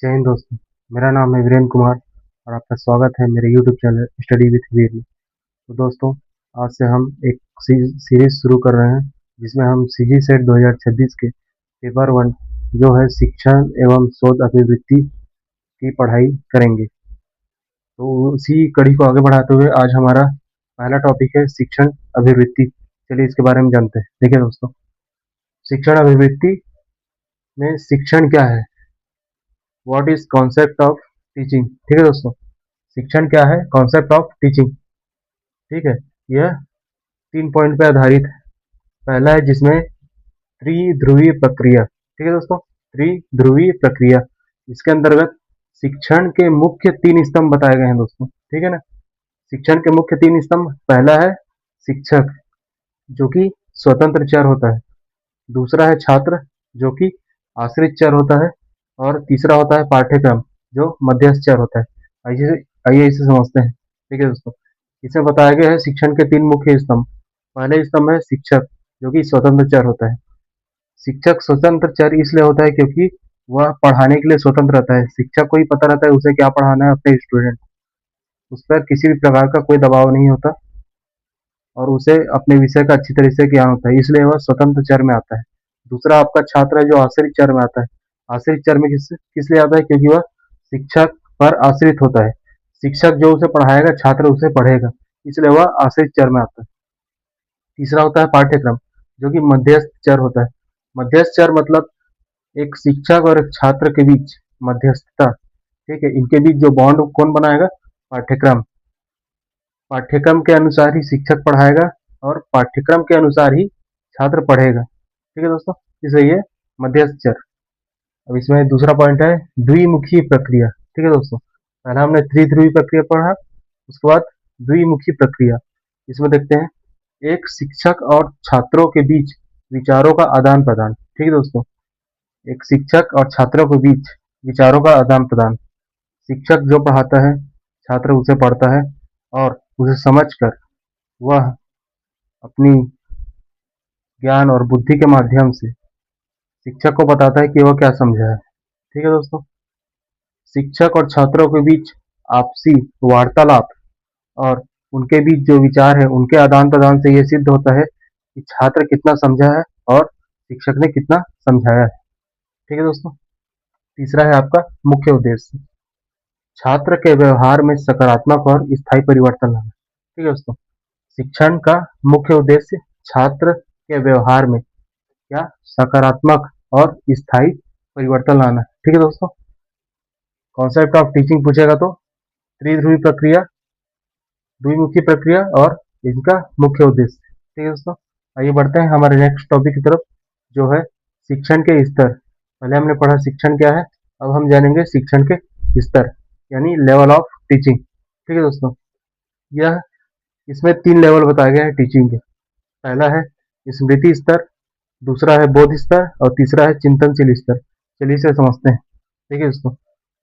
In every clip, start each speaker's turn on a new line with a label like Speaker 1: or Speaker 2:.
Speaker 1: जय हिंद दोस्तों। मेरा नाम है वीरेंद्र कुमार और आपका स्वागत है मेरे यूट्यूब चैनल स्टडी विथ वीर में। तो दोस्तों, आज से हम एक सीरीज शुरू कर रहे हैं जिसमें हम सीजी सेट 2026 के पेपर 1 जो है शिक्षण एवं शोध अभिवृत्ति की पढ़ाई करेंगे। तो उसी कड़ी को आगे बढ़ाते हुए आज हमारा पहला टॉपिक है शिक्षण अभिवृत्ति। चलिए इसके बारे में जानते हैं। देखिए दोस्तों, शिक्षण अभिवृत्ति में शिक्षण क्या है, what is concept of teaching. ठीक है दोस्तों, शिक्षण क्या है, कॉन्सेप्ट ऑफ टीचिंग। ठीक है, यह 3 पॉइंट पे आधारित है। पहला है जिसमें त्रिध्रुवीय प्रक्रिया। ठीक है दोस्तों, त्रिध्रुवीय प्रक्रिया, इसके अंतर्गत शिक्षण के मुख्य 3 स्तंभ बताए गए हैं दोस्तों। ठीक है ना, शिक्षण के मुख्य 3 स्तंभ। पहला है शिक्षक जो कि स्वतंत्र चर होता है, दूसरा है छात्र जो कि आश्रित चर होता है, और तीसरा होता है पाठ्यक्रम जो मध्यस्थ चर होता है। आइए इसे समझते हैं। ठीक है दोस्तों, इसमें बताया गया है शिक्षण के 3 मुख्य स्तंभ। पहले स्तंभ है शिक्षक जो कि स्वतंत्र चर होता है। शिक्षक स्वतंत्र चर इसलिए होता है क्योंकि वह पढ़ाने के लिए स्वतंत्र रहता है। शिक्षक को ही पता रहता है उसे क्या पढ़ाना है अपने स्टूडेंट, उस पर किसी भी प्रकार का कोई दबाव नहीं होता और उसे अपने विषय का अच्छी तरह से ज्ञान होता है, इसलिए वह स्वतंत्र चर में आता है। दूसरा आपका छात्र है जो आश्रित चर में आता है। आश्रित चर में किस लिए आता है, क्योंकि वह शिक्षक पर आश्रित होता है। शिक्षक जो उसे पढ़ाएगा छात्र उसे पढ़ेगा, इसलिए वह आश्रित चर में आता है। तीसरा होता है पाठ्यक्रम जो कि मध्यस्थ चर होता है। मध्यस्थ चर मतलब एक शिक्षक और एक छात्र के बीच मध्यस्थता। ठीक है, इनके बीच जो बॉन्ड कौन बनाएगा, पाठ्यक्रम। पाठ्यक्रम के अनुसार ही शिक्षक पढ़ाएगा और पाठ्यक्रम के अनुसार ही छात्र पढ़ेगा। ठीक है दोस्तों, इसलिए ये मध्यस्थ चर। अब इसमें दूसरा पॉइंट है द्विमुखी प्रक्रिया। ठीक है दोस्तों, पहला हमने त्रिध्रुवी प्रक्रिया पढ़ा, उसके बाद द्विमुखी प्रक्रिया। इसमें देखते हैं एक शिक्षक और छात्रों के बीच विचारों का आदान प्रदान। ठीक है दोस्तों, एक शिक्षक और छात्रों के बीच विचारों का आदान प्रदान। शिक्षक जो पढ़ाता है छात्र उसे पढ़ता है और उसे समझकर वह अपनी ज्ञान और बुद्धि के माध्यम से शिक्षक को बताता है कि वह क्या समझा है। ठीक है दोस्तों, शिक्षक और छात्रों के बीच आपसी वार्तालाप और उनके बीच जो विचार है उनके आदान प्रदान से यह सिद्ध होता है कि छात्र कितना समझा है और शिक्षक ने कितना समझाया है। ठीक है दोस्तों, तीसरा है आपका मुख्य उद्देश्य, छात्र के व्यवहार में सकारात्मक और स्थायी परिवर्तन लाना। ठीक है दोस्तों, शिक्षण का मुख्य उद्देश्य छात्र के व्यवहार में क्या सकारात्मक और स्थायी परिवर्तन लाना। ठीक है दोस्तों, कॉन्सेप्ट ऑफ टीचिंग पूछेगा तो त्रिध्रुवी प्रक्रिया, द्विमुखी प्रक्रिया और इनका मुख्य उद्देश्य। ठीक है दोस्तों, आइए बढ़ते हैं हमारे नेक्स्ट टॉपिक की तरफ जो है शिक्षण के स्तर। पहले हमने पढ़ा शिक्षण क्या है, अब हम जानेंगे शिक्षण के स्तर यानी लेवल ऑफ टीचिंग। ठीक है दोस्तों, यह इसमें 3 लेवल बताए गए हैं टीचिंग के। पहला है स्मृति स्तर, दूसरा है बोध स्तर और तीसरा है चिंतनशील स्तर। चलिए इसे समझते हैं। ठीक है दोस्तों,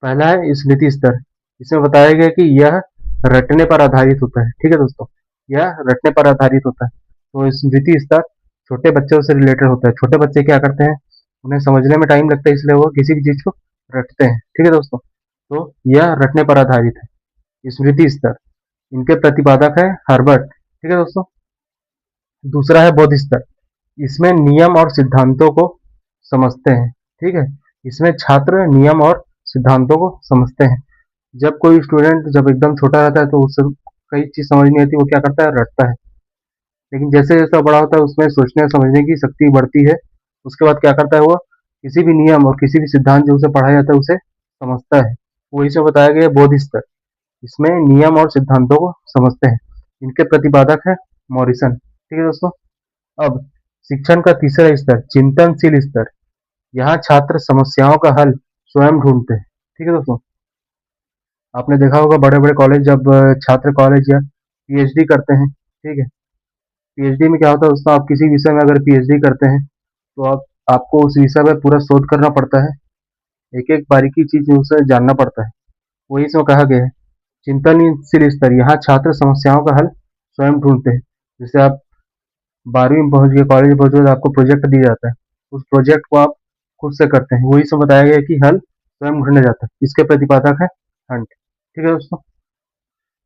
Speaker 1: पहला है स्मृति स्तर। इसमें बताया गया कि यह रटने पर आधारित होता है। ठीक है दोस्तों, यह रटने पर आधारित होता है। तो स्मृति स्तर छोटे बच्चों से रिलेटेड होता है। छोटे बच्चे क्या करते हैं, उन्हें समझने में टाइम लगता है, इसलिए वो किसी भी चीज को रटते हैं। ठीक है दोस्तों, तो यह रटने पर आधारित है स्मृति स्तर। इनके प्रतिपादक है हर्बर्ट। ठीक है दोस्तों, दूसरा है बोध स्तर। इसमें नियम और सिद्धांतों को समझते हैं। ठीक है, इसमें छात्र नियम और सिद्धांतों को समझते हैं। जब कोई स्टूडेंट जब एकदम छोटा रहता है तो उससे कई चीज समझ नहीं आती, वो क्या करता है, रटता है। लेकिन जैसे जैसा बड़ा होता है उसमें सोचने समझने की शक्ति बढ़ती है। उसके बाद क्या करता है, वो किसी भी नियम और किसी भी सिद्धांत जो उसे पढ़ाया जाता है उसे समझता है। वही से बताया गया बोध स्तर। इसमें नियम और सिद्धांतों को समझते हैं। इनके प्रतिपादक है मॉरिसन। ठीक है दोस्तों, अब शिक्षण का तीसरा स्तर चिंतनशील स्तर। यहाँ छात्र समस्याओं का हल स्वयं ढूंढते हैं। ठीक है दोस्तों, आपने देखा होगा बड़े बड़े कॉलेज जब छात्र कॉलेज या पीएचडी करते हैं। ठीक है, पीएचडी में क्या होता है दोस्तों, आप किसी विषय में अगर पीएचडी करते हैं तो आपको उस विषय में पूरा शोध करना पड़ता है, एक एक बारीकी चीज उसे जानना पड़ता है। वही इसमें कहा गया है चिंतनशील स्तर। यहाँ छात्र समस्याओं का हल स्वयं ढूंढते हैं। जैसे आप 12वीं में पहुंच गए, कॉलेज में पहुंच गए, तो आपको प्रोजेक्ट दिया जाता है, उस प्रोजेक्ट को आप खुद से करते हैं। वही सब बताया गया कि हल स्वयं ढूंढने जाता है, इसके प्रतिपादक है हंट। ठीक है दोस्तों,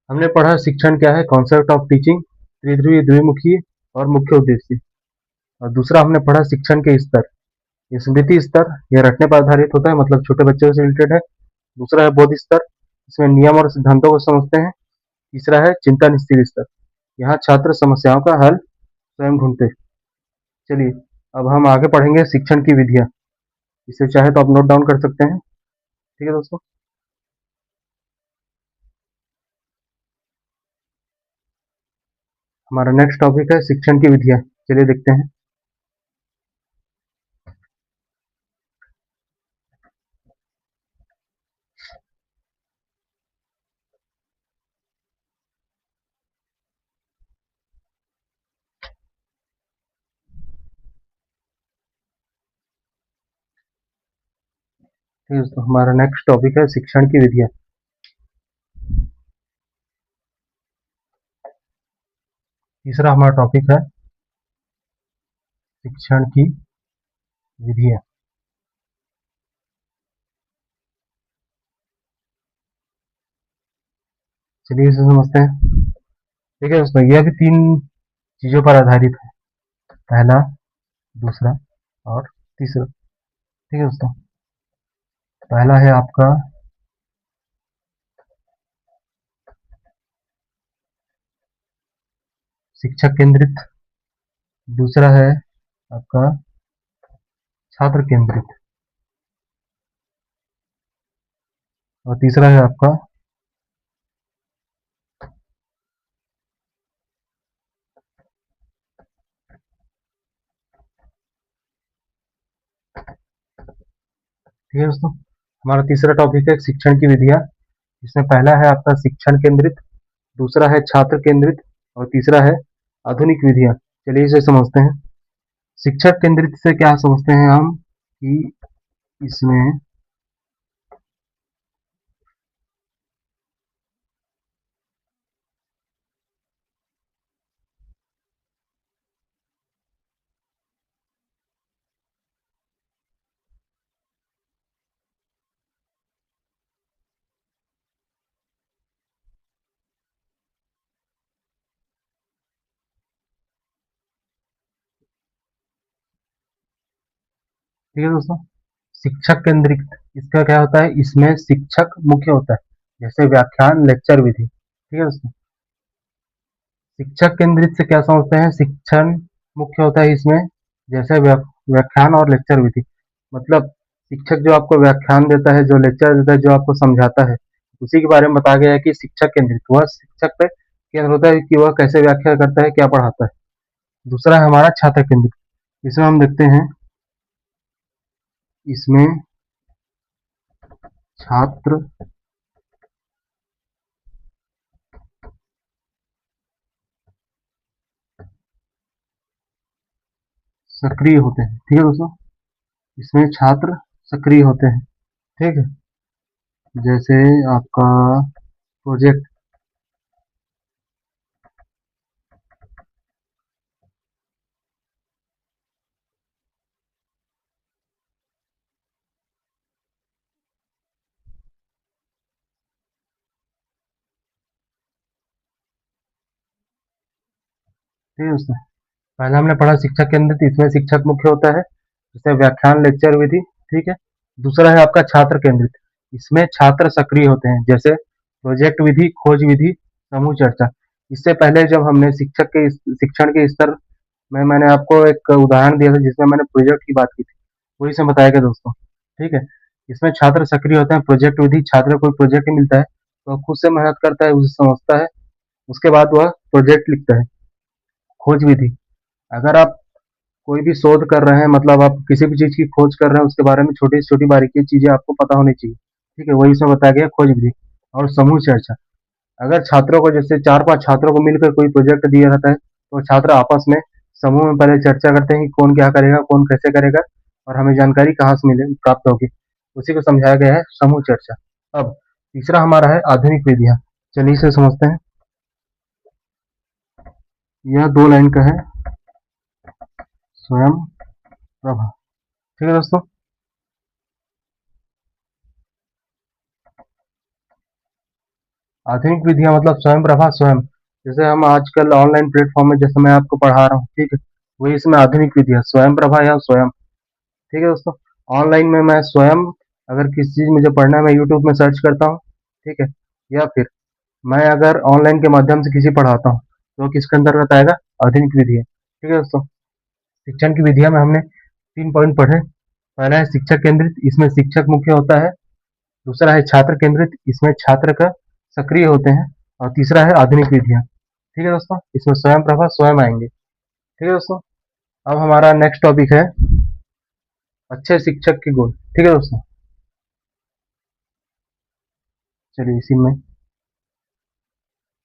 Speaker 1: हमने पढ़ा शिक्षण क्या है, कॉन्सेप्ट ऑफ टीचिंग, त्रिध्रुवी, द्विमुखी और मुख्य उद्देश्य। और दूसरा हमने पढ़ा शिक्षण के स्तर, ये स्मृति स्तर, यह रटने पर आधारित होता है, मतलब छोटे बच्चों से रिलेटेड है। दूसरा है बोध स्तर, इसमें नियम और सिद्धांतों को समझते हैं। तीसरा है चिंतन स्थिर स्तर, यहाँ छात्र समस्याओं का हल स्वयं ढूंढते हैं। चलिए अब हम आगे पढ़ेंगे शिक्षण की विधियां, इसे चाहे तो आप नोट डाउन कर सकते हैं। ठीक है दोस्तों, हमारा नेक्स्ट टॉपिक है शिक्षण की विधियां। चलिए देखते हैं। ठीक है दोस्तों, हमारा नेक्स्ट टॉपिक है शिक्षण की विधियां। तीसरा हमारा टॉपिक है शिक्षण की विधियां। चलिए इसे समझते हैं। ठीक है दोस्तों, यह भी तीन चीजों पर आधारित है, पहला, दूसरा और तीसरा। ठीक है दोस्तों, पहला है आपका शिक्षक केंद्रित, दूसरा है आपका छात्र केंद्रित और तीसरा है आपका ठीक है दोस्तों, हमारा तीसरा टॉपिक है शिक्षण की विधियां, जिसमें पहला है आपका शिक्षण केंद्रित, दूसरा है छात्र केंद्रित और तीसरा है आधुनिक विधियां। चलिए इसे समझते हैं। शिक्षक केंद्रित से क्या समझते हैं हम कि इसमें ठीक है दोस्तों, शिक्षक केंद्रित इसका क्या होता है, इसमें शिक्षक मुख्य होता है, जैसे व्याख्यान, लेक्चर विधि। ठीक है दोस्तों, शिक्षक केंद्रित से क्या समझते हैं, शिक्षण मुख्य होता है इसमें, जैसे व्याख्यान और लेक्चर विधि। मतलब शिक्षक जो आपको व्याख्यान देता है, जो लेक्चर देता है, जो आपको समझाता है, उसी के बारे में बताया गया है कि शिक्षक केंद्रित, वह शिक्षक पे केंद्र होता है कि वह कैसे व्याख्या करता है, क्या पढ़ाता है। दूसरा है हमारा छात्र केंद्रित, इसमें हम देखते हैं, इसमें छात्र सक्रिय होते हैं। ठीक है दोस्तों, इसमें छात्र सक्रिय होते हैं। ठीक है, जैसे आपका प्रोजेक्ट, ठीक है दोस्तों, पहले हमने पढ़ा शिक्षक केंद्रित, इसमें शिक्षक मुख्य होता है, जैसे व्याख्यान, लेक्चर विधि। ठीक है, दूसरा है आपका छात्र केंद्रित, इसमें छात्र सक्रिय होते हैं, जैसे प्रोजेक्ट विधि, खोज विधि, समूह चर्चा। इससे पहले जब हमने शिक्षण के स्तर में मैंने आपको एक उदाहरण दिया था, जिसमें मैंने प्रोजेक्ट की बात की थी, वही से बताया गया दोस्तों। ठीक है, इसमें छात्र सक्रिय होते हैं। प्रोजेक्ट विधि, छात्र को कोई प्रोजेक्ट मिलता है तो खुद से मेहनत करता है, उसे समझता है, उसके बाद वह प्रोजेक्ट लिखता है। खोज विधि, अगर आप कोई भी शोध कर रहे हैं, मतलब आप किसी भी चीज की खोज कर रहे हैं, उसके बारे में छोटी से छोटी बारीकी चीजें आपको पता होनी चाहिए। ठीक है, वही इसमें बताया गया खोज विधि। और समूह चर्चा, अगर छात्रों को, जैसे 4-5 छात्रों को मिलकर कोई प्रोजेक्ट दिया जाता है, तो छात्र आपस में समूह में पहले चर्चा करते हैं कि कौन क्या करेगा, कौन कैसे करेगा और हमें जानकारी कहाँ से मिले प्राप्त होगी, उसी को समझाया गया है समूह चर्चा। अब तीसरा हमारा है आधुनिक विधियां। चलिए इसे समझते हैं। यह 2 लाइन का है, स्वयं प्रभा। ठीक है दोस्तों, आधुनिक विधियां मतलब स्वयं प्रभा स्वयं, जैसे हम आजकल ऑनलाइन प्लेटफॉर्म में जैसे मैं आपको पढ़ा रहा हूँ, ठीक है, वही इसमें आधुनिक विधि है, स्वयं प्रभा या स्वयं। ठीक है दोस्तों, ऑनलाइन में मैं स्वयं अगर किसी चीज मुझे पढ़ना है मैं यूट्यूब में सर्च करता हूँ, ठीक है, या फिर मैं अगर ऑनलाइन के माध्यम से किसी पढ़ाता हूँ तो किसके अंतर्गत आएगा, आधुनिक विधि है। ठीक है दोस्तों, शिक्षण की विधियां में हमने 3 पॉइंट पढ़े। पहला है शिक्षक केंद्रित, इसमें शिक्षक मुख्य होता है। दूसरा है छात्र केंद्रित, इसमें छात्र का सक्रिय होते हैं। और तीसरा है आधुनिक विधियां। ठीक है दोस्तों, इसमें स्वयं प्रभा स्वयं आएंगे। ठीक है दोस्तों, अब हमारा नेक्स्ट टॉपिक है अच्छे शिक्षक के गुण। ठीक है दोस्तों, चलिए इसी में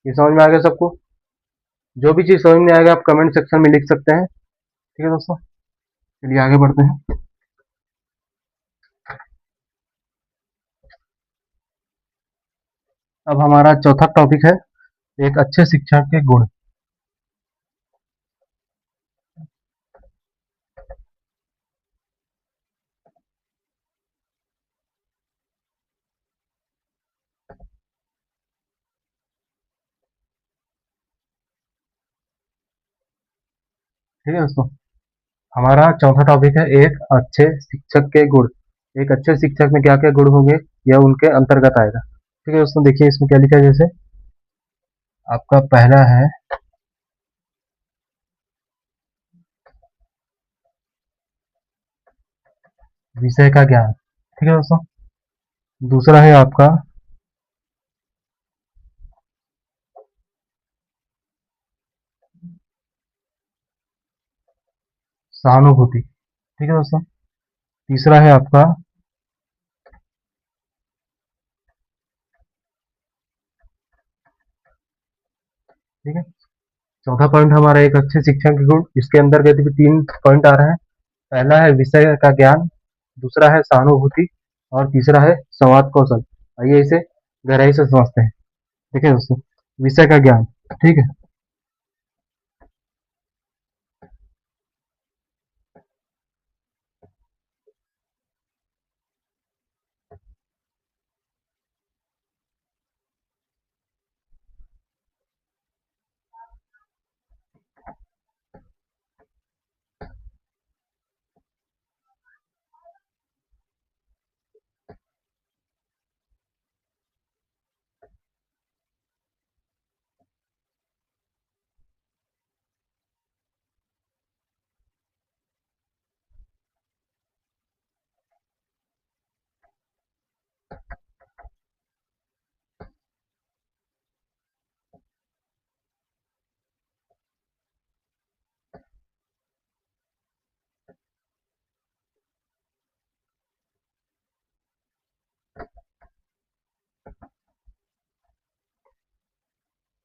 Speaker 1: ये समझ में आ गया सबको। जो भी चीज समझ में आएगा आप कमेंट सेक्शन में लिख सकते हैं। ठीक है दोस्तों, चलिए आगे बढ़ते हैं। अब हमारा चौथा टॉपिक है एक अच्छे शिक्षक के गुण। ठीक है दोस्तों, हमारा चौथा टॉपिक है एक अच्छे शिक्षक के गुण। एक अच्छे शिक्षक में क्या क्या गुण होंगे यह उनके अंतर्गत आएगा। ठीक है दोस्तों, देखिए इसमें क्या लिखा है। जैसे आपका पहला है विषय का ज्ञान। ठीक है दोस्तों, दूसरा है आपका सहानुभूति। ठीक है दोस्तों, तीसरा है आपका ठीक है, चौथा पॉइंट हमारा एक अच्छे शिक्षक के गुण। इसके अंतर्गत भी 3 पॉइंट आ रहे हैं। पहला है विषय का ज्ञान, दूसरा है सहानुभूति, और तीसरा है संवाद कौशल। आइए इसे गहराई से समझते हैं। ठीक है दोस्तों, विषय का ज्ञान। ठीक है,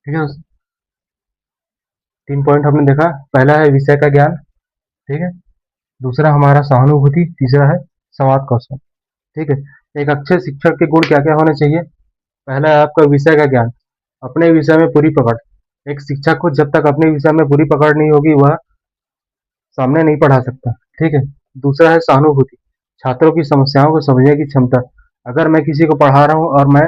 Speaker 1: ठीक है दोस्तों, 3 पॉइंट हमने देखा। पहला है विषय का ज्ञान, ठीक है, दूसरा हमारा सहानुभूति, तीसरा है संवाद कौशल। ठीक है, एक अच्छे शिक्षक के गुण क्या क्या होने चाहिए। पहला है आपका विषय का ज्ञान, अपने विषय में पूरी पकड़। एक शिक्षक को जब तक अपने विषय में पूरी पकड़ नहीं होगी वह सामने नहीं पढ़ा सकता। ठीक है, दूसरा है सहानुभूति, छात्रों की समस्याओं को समझने की क्षमता। अगर मैं किसी को पढ़ा रहा हूँ और मैं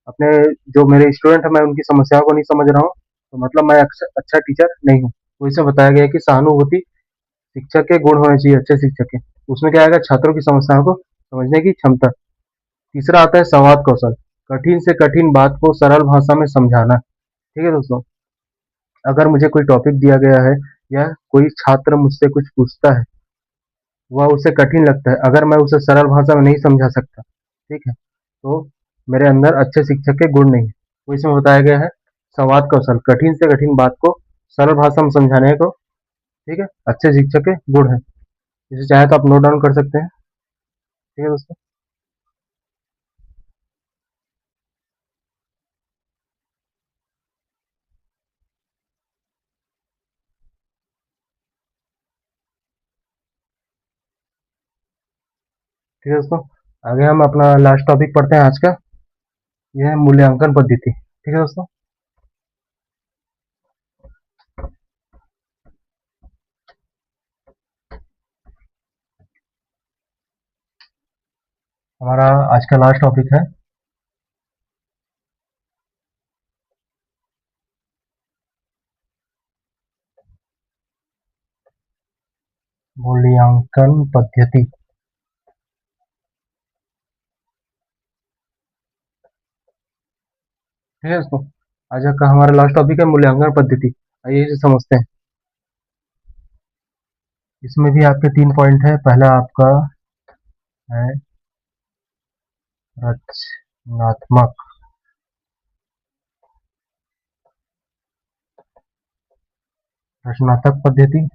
Speaker 1: अपने जो मेरे स्टूडेंट है मैं उनकी समस्याओं को नहीं समझ रहा हूँ तो मतलब मैं अच्छा टीचर नहीं हूँ। तो इसमें बताया गया है कि सहानुभूति शिक्षक के गुण होने चाहिए अच्छे शिक्षक के। उसमें क्या आएगा, छात्रों की समस्याओं को समझने की क्षमता। तीसरा आता है संवाद कौशल, कठिन से कठिन बात को सरल भाषा में समझाना। ठीक है दोस्तों, अगर मुझे कोई टॉपिक दिया गया है या कोई छात्र मुझसे कुछ पूछता है, वह उसे कठिन लगता है, अगर मैं उसे सरल भाषा में नहीं समझा सकता, ठीक है, तो मेरे अंदर अच्छे शिक्षक के गुण नहीं है। तो इसमें बताया गया है संवाद कौशल, कठिन से कठिन बात को सरल भाषा में समझाने को, ठीक है, अच्छे शिक्षक के गुण है। इसे चाहे तो आप नोट डाउन कर सकते हैं। ठीक है दोस्तों, ठीक है दोस्तों, आगे हम अपना लास्ट टॉपिक पढ़ते हैं आज का। यह है मूल्यांकन पद्धति। ठीक है दोस्तों, हमारा आज का लास्ट टॉपिक है मूल्यांकन पद्धति। ठीक है दोस्तों, आज का हमारा लास्ट टॉपिक है मूल्यांकन पद्धति। आइए इसे समझते हैं। इसमें भी आपके 3 पॉइंट है। पहला आपका है रचनात्मक रचनात्मक पद्धति।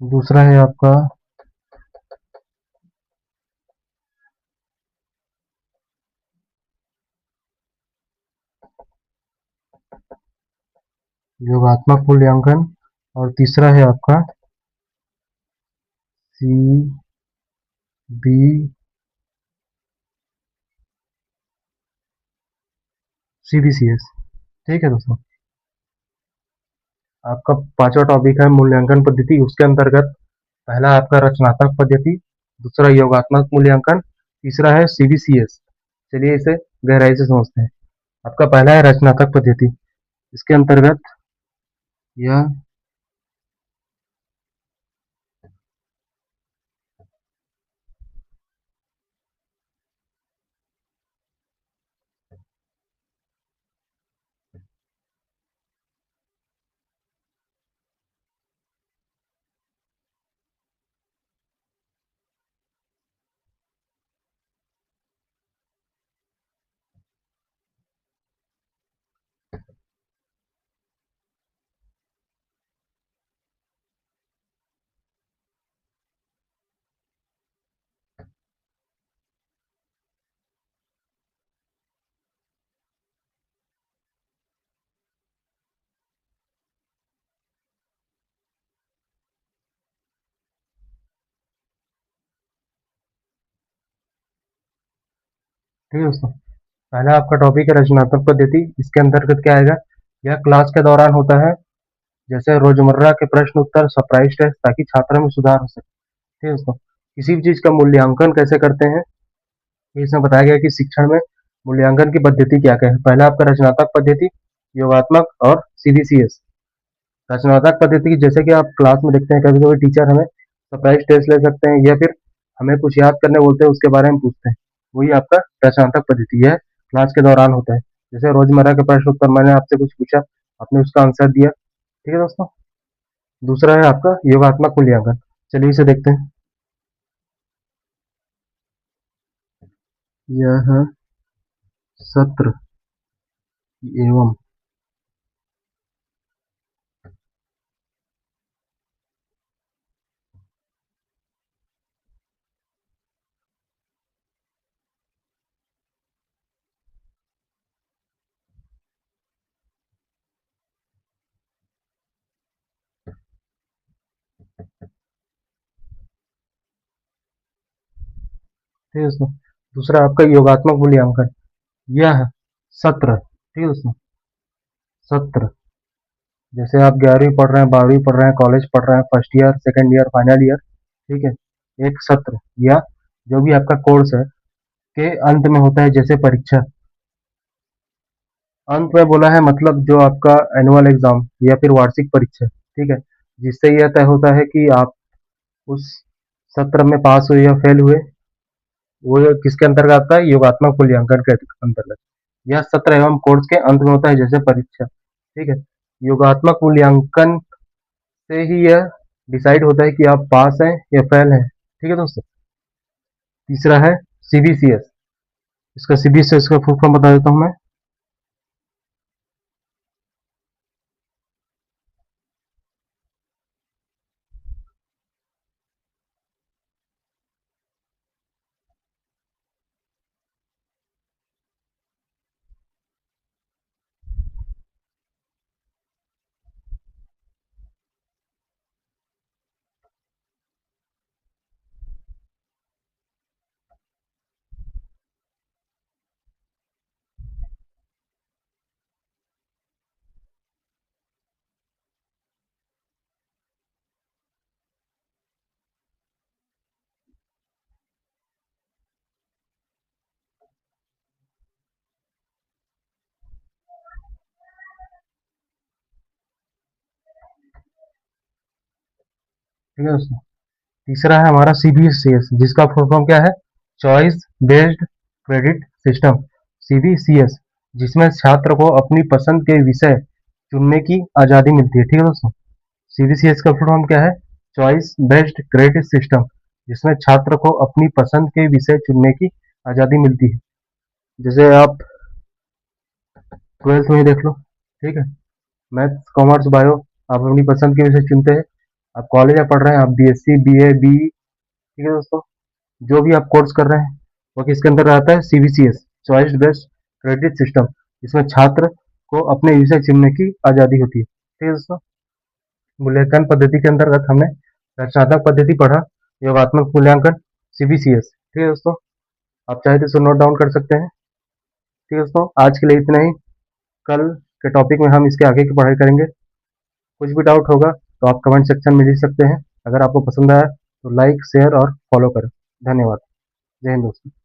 Speaker 1: दूसरा है आपका योगात्मक मूल्यांकन। और तीसरा है आपका सी बी CBCS। ठीक है दोस्तों, आपका पांचवा टॉपिक है मूल्यांकन पद्धति। उसके अंतर्गत पहला आपका रचनात्मक पद्धति, दूसरा योगात्मक मूल्यांकन, तीसरा है CBCS। चलिए इसे गहराई से समझते हैं। आपका पहला है रचनात्मक पद्धति। इसके अंतर्गत यह ठीक है दोस्तों, पहला आपका टॉपिक है रचनात्मक पद्धति। इसके अंतर्गत क्या आएगा, यह क्लास के दौरान होता है। जैसे रोजमर्रा के प्रश्न उत्तर, सरप्राइज टेस्ट, ताकि छात्रों में सुधार हो सके। ठीक है दोस्तों, किसी भी चीज का मूल्यांकन कैसे करते हैं, ये इसमें बताया गया कि शिक्षण में मूल्यांकन की पद्धति क्या क्या है। पहला आपका रचनात्मक पद्धति, योगात्मक और CBCS। रचनात्मक पद्धति की जैसे कि आप क्लास में देखते हैं, कभी कभी टीचर हमें सरप्राइज टेस्ट ले सकते हैं या फिर हमें कुछ याद करने बोलते हैं, उसके बारे में पूछते हैं। वही आपका रचनात्मक पद्धति है, क्लास के दौरान होता है। जैसे रोजमर्रा के प्रश्न उत्तर, मैंने आपसे कुछ पूछा, आपने उसका आंसर दिया। ठीक है दोस्तों, दूसरा है आपका योगात्मक मूल्यांकन। चलिए इसे देखते हैं। यह है सत्र एवं ठीक है दोस्तों, दूसरा आपका योगात्मक मूल्यांकन। यह सत्र, ठीक है दोस्तों, सत्र, जैसे आप 11वीं पढ़ रहे हैं, 12वीं पढ़ रहे हैं, कॉलेज पढ़ रहे हैं, first year, second year, final year. ठीक है, एक सत्र या जो भी आपका कोर्स है के अंत में होता है, जैसे परीक्षा। अंत में बोला है मतलब जो आपका एनुअल एग्जाम या फिर वार्षिक परीक्षा। ठीक है, जिससे यह तय होता है कि आप उस सत्र में पास हुए या फेल हुए। वो किसके अंतर्गत आता है, योगात्मक मूल्यांकन के अंतर्गत। यह सत्र एवं कोर्स के अंत में होता है, जैसे परीक्षा। ठीक है, योगात्मक मूल्यांकन से ही यह डिसाइड होता है कि आप पास हैं या फेल हैं। ठीक है दोस्तों, तीसरा है CBCS। इसका CBCS का फुल फॉर्म बता देता हूँ मैं। ठीक है दोस्तों, तीसरा है हमारा CBCS, जिसका फुल फॉर्म क्या है? Choice based credit system, CBCS, जिसमें छात्र को अपनी पसंद के विषय चुनने की आज़ादी मिलती है। ठीक है दोस्तों, CBCS का फुल फॉर्म क्या है? चॉइस बेस्ड क्रेडिट सिस्टम, जिसमें छात्र को अपनी पसंद के विषय चुनने की आज़ादी मिलती है। जैसे आप 12th में ही देख लो, ठीक है, मैथ्स, कॉमर्स, बायो, आप अपनी पसंद के विषय चुनते हैं। आप कॉलेज में पढ़ रहे हैं, आप BSc, BA, BE, ठीक है दोस्तों, जो भी आप कोर्स कर रहे हैं वो किसके अंदर आता है? CBCS, choice based credit system, जिसमें छात्र को अपने विषय चुनने की आज़ादी होती है। ठीक है दोस्तों, मूल्यांकन पद्धति के अंतर्गत हमने रचनात्मक पद्धति पढ़ा, योगात्मक मूल्यांकन, CBCS। ठीक है दोस्तों, आप चाहे तो इसे नोट डाउन कर सकते हैं। ठीक है दोस्तों, आज के लिए इतना ही। कल के टॉपिक में हम इसके आगे की पढ़ाई करेंगे। कुछ भी डाउट होगा तो आप कमेंट सेक्शन में लिख सकते हैं। अगर आपको पसंद आया तो लाइक, शेयर और फॉलो करें। धन्यवाद। जय हिंद दोस्तों।